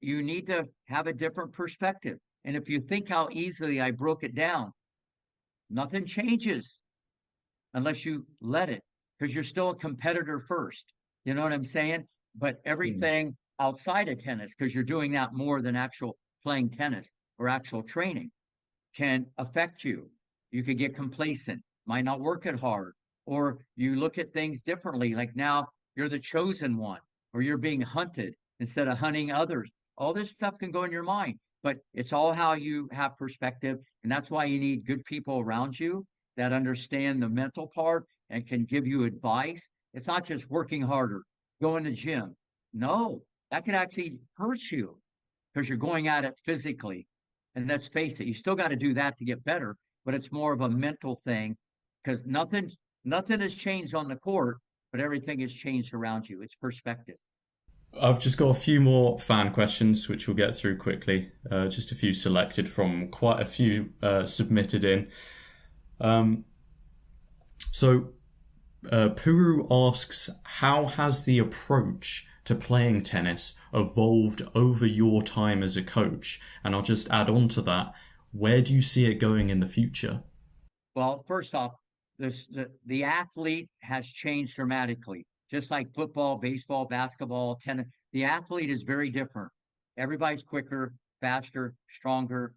[SPEAKER 1] you need to have a different perspective. And if you think how easily I broke it down, nothing changes unless you let it, because you're still a competitor first. You know what I'm saying? But everything outside of tennis, because you're doing that more than actual playing tennis or actual training, can affect you. You could get complacent, might not work it hard, or you look at things differently. Like now you're the chosen one, or you're being hunted instead of hunting others. All this stuff can go in your mind, but it's all how you have perspective. And that's why you need good people around you that understand the mental part and can give you advice. It's not just working harder, going to gym. No, that could actually hurt you because you're going at it physically. And let's face it, you still got to do that to get better, but it's more of a mental thing because nothing has changed on the court, but everything has changed around you. It's perspective.
[SPEAKER 2] I've just got a few more fan questions, which we'll get through quickly. Just a few selected from quite a few submitted in. So Puru asks, how has the approach to playing tennis evolved over your time as a coach? And I'll just add on to that, where do you see it going in the future?
[SPEAKER 1] Well, first off, the athlete has changed dramatically. Just like football, baseball, basketball, tennis, the athlete is very different. Everybody's quicker, faster, stronger.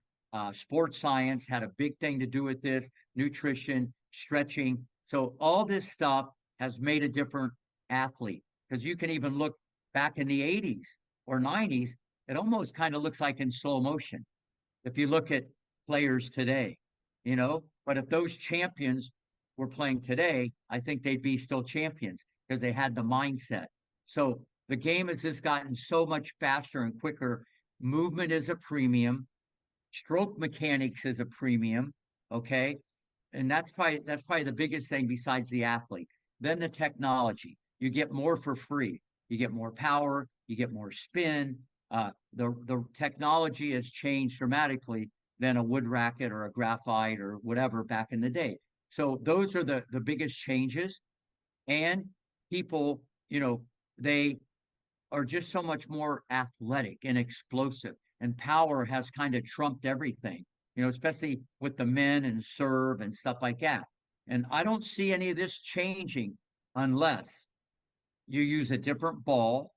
[SPEAKER 1] Sports science had a big thing to do with this, nutrition, stretching. So all this stuff has made a different athlete because you can even look back in the 80s or 90s, it almost kind of looks like in slow motion. If you look at players today, but if those champions were playing today, I think they'd be still champions because they had the mindset. So the game has just gotten so much faster and quicker. Movement is a premium. Stroke mechanics is a premium, okay? And that's probably the biggest thing besides the athlete. Then the technology. You get more for free. You get more power, you get more spin. The technology has changed dramatically than a wood racket or a graphite or whatever back in the day. So those are the biggest changes. And people, they are just so much more athletic and explosive. And power has kind of trumped everything, especially with the men and serve and stuff like that. And I don't see any of this changing unless you use a different ball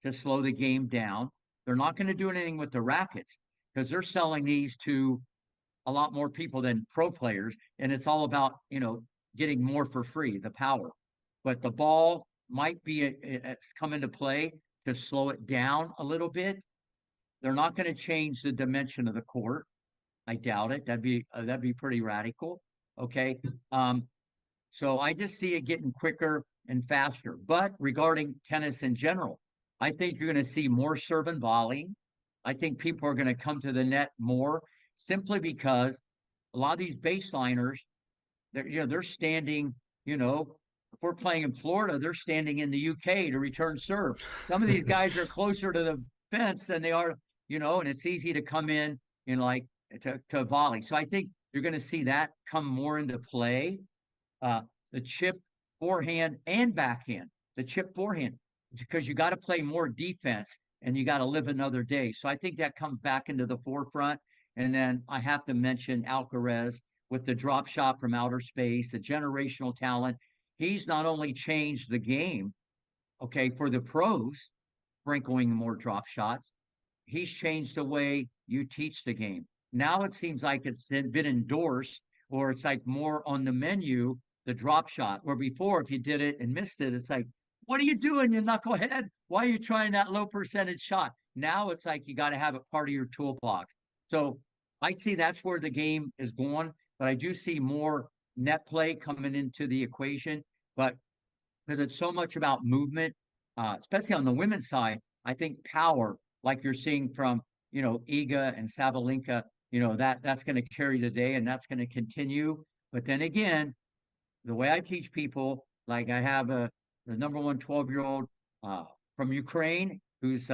[SPEAKER 1] to slow the game down. They're not going to do anything with the rackets because they're selling these to a lot more people than pro players. And it's all about, getting more for free, the power. But the ball might be it's come into play to slow it down a little bit. They're not going to change the dimension of the court. I doubt it. That'd be pretty radical. Okay. So I just see it getting quicker and faster. But regarding tennis in general, I think you're going to see more serve and volley. I think people are going to come to the net more simply because a lot of these baseliners, they're standing, if we're playing in Florida, they're standing in the UK to return serve. Some of these guys are closer to the fence than they are, and it's easy to come in and like to volley. So I think you're going to see that come more into play. Uh, the chip forehand and backhand, the chip forehand, because you got to play more defense and you got to live another day. So I think that comes back into the forefront. And then I have to mention Alcaraz with the drop shot from outer space, the generational talent. He's not only changed the game, okay, for the pros, sprinkling more drop shots, he's changed the way you teach the game. Now it seems like it's been endorsed or it's like more on the menu, the drop shot, where before if you did it and missed it, it's like, what are you doing, you knucklehead? Why are you trying that low percentage shot? Now it's like you got to have it part of your toolbox. So I see that's where the game is going, but I do see more net play coming into the equation. But because it's so much about movement, especially on the women's side, I think power, like you're seeing from, Iga and Sabalenka, that's going to carry the day and that's going to continue. But then again, the way I teach people, like I have the number one 12-year-old from Ukraine who's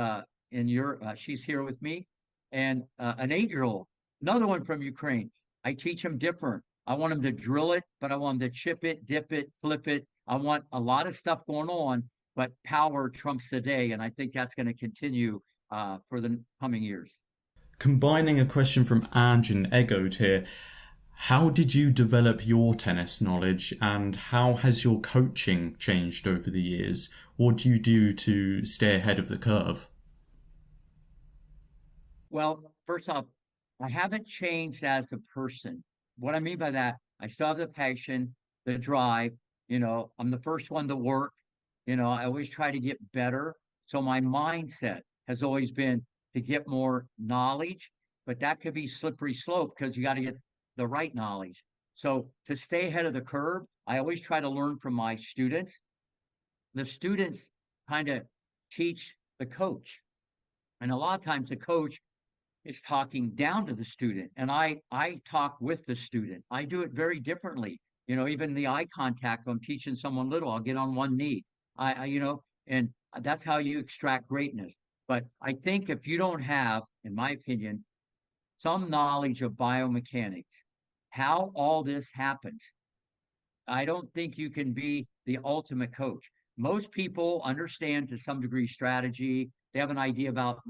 [SPEAKER 1] in Europe. She's here with me, and an 8-year-old, another one from Ukraine. I teach them different. I want them to drill it, but I want them to chip it, dip it, flip it. I want a lot of stuff going on, but power trumps the day, and I think that's going to continue for the coming years.
[SPEAKER 2] Combining a question from Ange and Egoed here, how did you develop your tennis knowledge and how has your coaching changed over the years? What do you do to stay ahead of the curve?
[SPEAKER 1] Well, first off, I haven't changed as a person. What I mean by that, I still have the passion, the drive. I'm the first one to work. I always try to get better. So my mindset has always been to get more knowledge, but that could be slippery slope because you got to get the right knowledge. So to stay ahead of the curve, I always try to learn from my students. The students kind of teach the coach. And a lot of times the coach is talking down to the student and I talk with the student. I do it very differently. Even the eye contact, if I'm teaching someone little, I'll get on one knee. And that's how you extract greatness. But I think if you don't have, in my opinion, some knowledge of biomechanics, how all this happens, I don't think you can be the ultimate coach. Most people understand to some degree strategy. They have an idea about,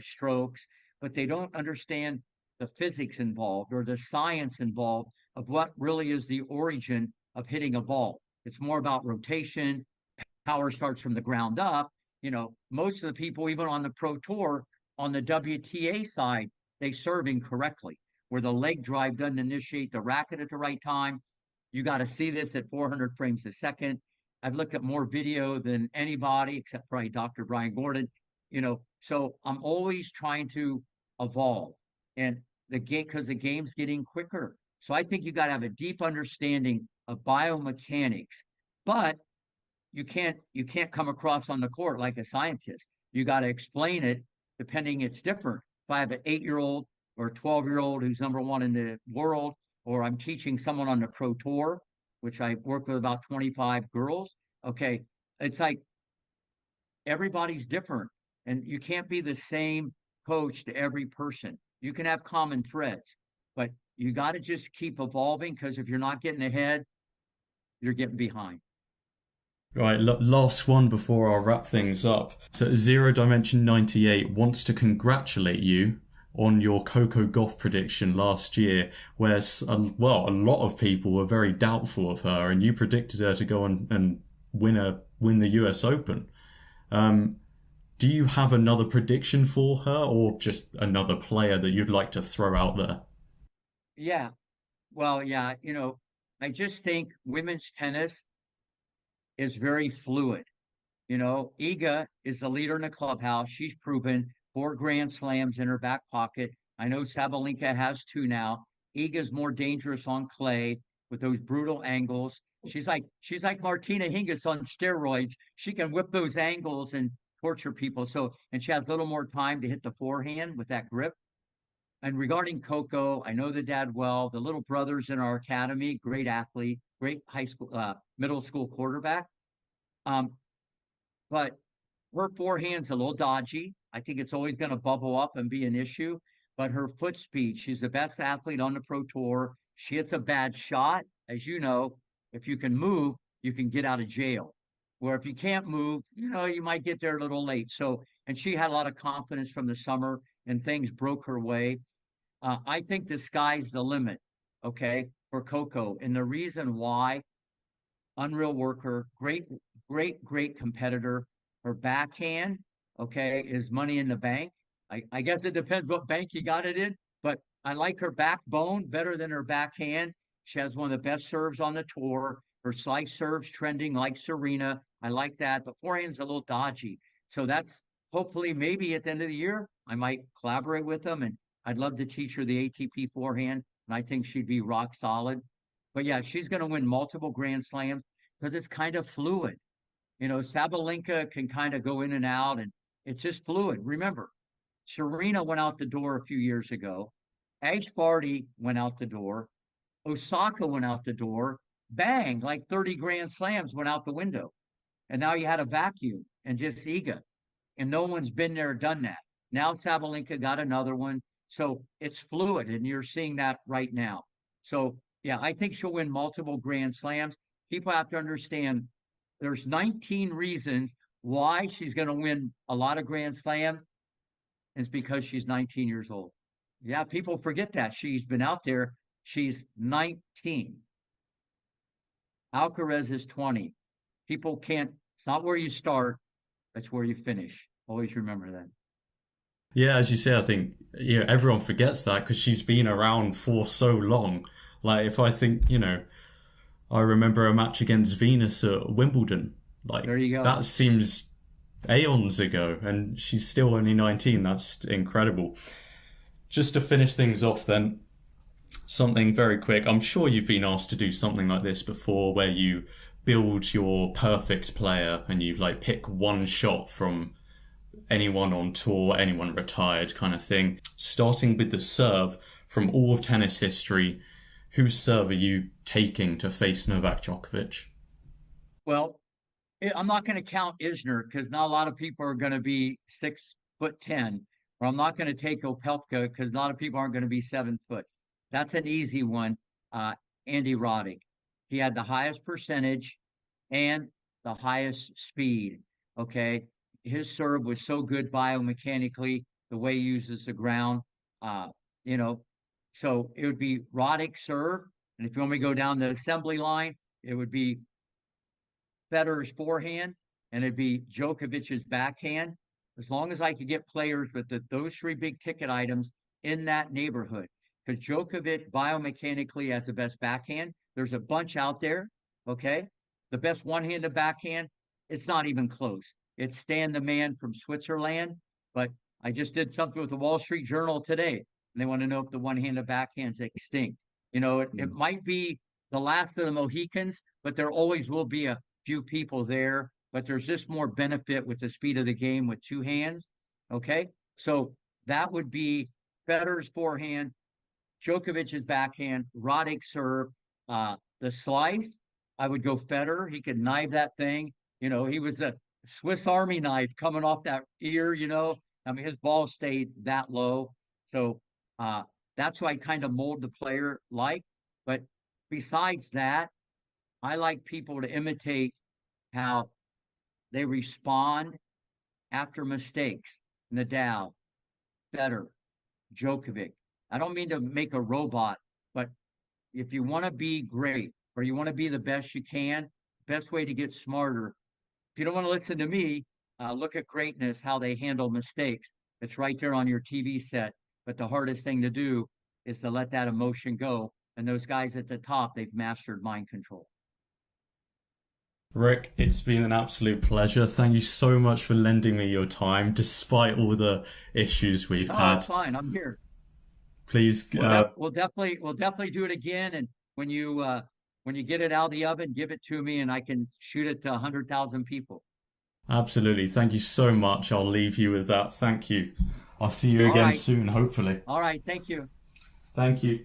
[SPEAKER 1] strokes, but they don't understand the physics involved or the science involved of what really is the origin of hitting a ball. It's more about rotation. Power starts from the ground up. Most of the people, even on the pro tour, on the WTA side, they serve incorrectly, where the leg drive doesn't initiate the racket at the right time. You got to see this at 400 frames a second. I've looked at more video than anybody, except probably Dr. Brian Gordon. So I'm always trying to evolve, and the game because the game's getting quicker. So I think you got to have a deep understanding of biomechanics, but you can't come across on the court like a scientist. You got to explain it depending. It's different. If I have an 8-year-old or a 12-year-old who's number one in the world, or I'm teaching someone on the pro tour, which I work with about 25 girls. Okay. It's like everybody's different and you can't be the same coach to every person. You can have common threads, but you got to just keep evolving because if you're not getting ahead, you're getting behind.
[SPEAKER 2] Right, last one before I'll wrap things up. So Zero Dimension 98 wants to congratulate you on your Coco Gauff prediction last year, where well, a lot of people were very doubtful of her, and you predicted her to go on and win the US Open. Do you have another prediction for her, or just another player that you'd like to throw out there?
[SPEAKER 1] Yeah. Well, yeah, I just think women's tennis is very fluid. Iga is the leader in the clubhouse. She's proven 4 Grand Slams in her back pocket. I know Sabalenka has two now. Iga's more dangerous on clay with those brutal angles. She's like Martina Hingis on steroids. She can whip those angles and torture people. So, and she has a little more time to hit the forehand with that grip. And regarding Coco, I know the dad well. The little brother's in our academy, great athlete, great high school, middle school quarterback. Um, but her forehand's a little dodgy. I think it's always going to bubble up and be an issue. But her foot speed, she's the best athlete on the pro tour. She hits a bad shot. As you know, if you can move, you can get out of jail. Where if you can't move, you might get there a little late. So, and she had a lot of confidence from the summer and things broke her way. I think the sky's the limit, okay, for Coco. And the reason why, unreal worker, great competitor. Her backhand, okay, is money in the bank. I guess it depends what bank you got it in, but I like her backbone better than her backhand. She has one of the best serves on the tour. Her slice serves trending like Serena. I like that, but forehand's a little dodgy. So that's hopefully maybe at the end of the year, I might collaborate with them and I'd love to teach her the ATP forehand. And I think she'd be rock solid. But yeah, she's going to win multiple Grand Slams because it's kind of fluid. Sabalenka can kind of go in and out, and it's just fluid. Remember, Serena went out the door a few years ago. Ash Barty went out the door. Osaka went out the door. Bang, like 30 Grand Slams went out the window. And now you had a vacuum and just Iga. And no one's been there or done that. Now Sabalenka got another one. So it's fluid, and you're seeing that right now. So, yeah, I think she'll win multiple Grand Slams. People have to understand there's 19 reasons why she's going to win a lot of Grand Slams. It's because she's 19 years old. Yeah, people forget that. She's been out there. She's 19. Alcaraz is 20. People can't, it's not where you start, that's where you finish. Always remember that.
[SPEAKER 2] Yeah, as you say, I think everyone forgets that because she's been around for so long. Like if I think, I remember a match against Venus at Wimbledon. Like
[SPEAKER 1] There you go.
[SPEAKER 2] that seems aeons ago, and she's still only 19. That's incredible. Just to finish things off, then, something very quick. I'm sure you've been asked to do something like this before, where you build your perfect player and you like pick one shot from anyone on tour, anyone retired kind of thing. Starting with the serve from all of tennis history, whose serve are you taking to face Novak Djokovic?
[SPEAKER 1] Well, I'm not going to count Isner because not a lot of people are going to be 6'10", or I'm not going to take Opelka because a lot of people aren't going to be 7 foot. That's an easy one. Andy Roddick. He had the highest percentage and the highest speed. Okay. His serve was so good biomechanically, the way he uses the ground. Uh, you know, so it would be Roddick serve. And if you want me to go down the assembly line, it would be Federer's forehand and it'd be Djokovic's backhand. As long as I could get players with those three big ticket items in that neighborhood. Because Djokovic biomechanically has the best backhand. There's a bunch out there. Okay. The best one-handed backhand, it's not even close. It's Stan the Man from Switzerland. But I just did something with the Wall Street Journal today, and they want to know if the one-handed backhand's extinct. It might be the last of the Mohicans, but there always will be a few people there. But there's just more benefit with the speed of the game with two hands. Okay. So that would be Federer's forehand, Djokovic's backhand, Roddick serve, the slice. I would go Federer. He could knife that thing. He was a Swiss Army knife coming off that ear. I mean, his ball stayed that low. So uh, that's why I kind of mold the player like. But besides that, I like people to imitate how they respond after mistakes. Nadal, Federer, Djokovic. I don't mean to make a robot, but if you want to be great or you want to be the best you can, best way to get smarter. If you don't want to listen to me, look at greatness, how they handle mistakes. It's right there on your TV set. But the hardest thing to do is to let that emotion go. And those guys at the top, they've mastered mind control.
[SPEAKER 2] Rick, it's been an absolute pleasure. Thank you so much for lending me your time, despite all the issues we've
[SPEAKER 1] Oh,
[SPEAKER 2] had.
[SPEAKER 1] it's fine. I'm here.
[SPEAKER 2] Please,
[SPEAKER 1] We'll definitely do it again. And when you get it out of the oven, give it to me, and I can shoot it to 100,000 people.
[SPEAKER 2] absolutely. Thank you so much. I'll leave you with that. Thank you. I'll see you
[SPEAKER 1] All
[SPEAKER 2] again
[SPEAKER 1] right.
[SPEAKER 2] soon, hopefully.
[SPEAKER 1] All right. Thank you.
[SPEAKER 2] Thank you.